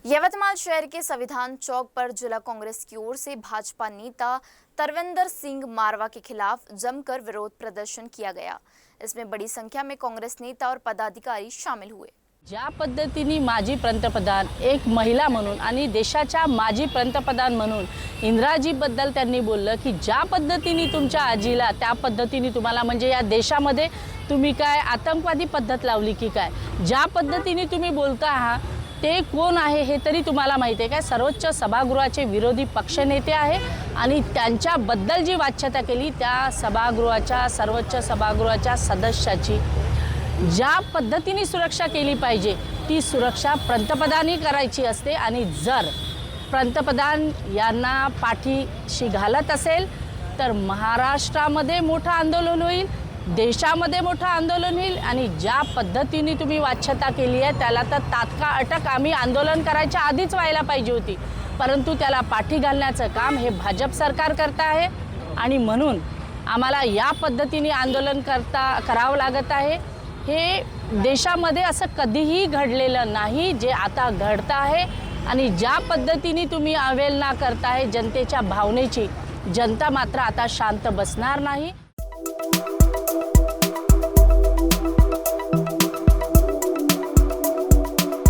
यवतमाल शहर के संविधान चौक पर जिला कांग्रेस की ओर से भाजपा नेता तरविंदर सिंह मारवा के खिलाफ जमकर विरोध प्रदर्शन किया गया। इसमें बड़ी संख्या में कांग्रेस नेता और पदाधिकारी शामिल हुए। ज्या पद्धतीने माजी पंतप्रधान एक महिला म्हणून आणि देशाच्या माजी पंतप्रधान म्हणून इंदिराजीबद्दल त्यांनी बोललं की ज्या पद्धतीने तुमच्या आजीला त्या पद्धतीने तुम्हाला म्हणजे या देशामध्ये तुम्ही काय आतंकवादी पद्धत लावली की काय, ज्या पद्धतीने तुम्ही बोलता आहात ते कोण आहे हे तरी तुम्हाला माहिती आहे का? सर्वोच्च सभागृहाचे विरोधी पक्षनेते आहे आणि त्यांच्याबद्दल जी वाच्यता केली त्या सभागृहाच्या सर्वोच्च सभागृहाच्या सदस्याची ज्या पद्धतीने सुरक्षा केली पाहिजे ती सुरक्षा पंतप्रधानांनी करायची असते। आणि जर पंतप्रधान यांना पाठीशी घालत असेल तर महाराष्ट्रामध्ये मोठं आंदोलन होईल, देशामध्ये मोठं आंदोलन होईल आणि ज्या पद्धतीने तुम्ही वाच्यता केली आहे त्याला तर तात्काळ अटक आम्ही आंदोलन करायच्या आधीच व्हायला पाहिजे होती, परंतु त्याला पाठी घालण्याचं काम हे भाजप सरकार करत आहे आणि म्हणून आम्हाला या पद्धतीने आंदोलन करावं लागत आहे। हे देशामध्ये असं कधीही घडलेलं नाही जे आता घडत आहे आणि ज्या पद्धतीने तुम्ही अवहेलना करताय जनतेच्या भावनेची, जनता मात्र आता शांत बसणार नाही।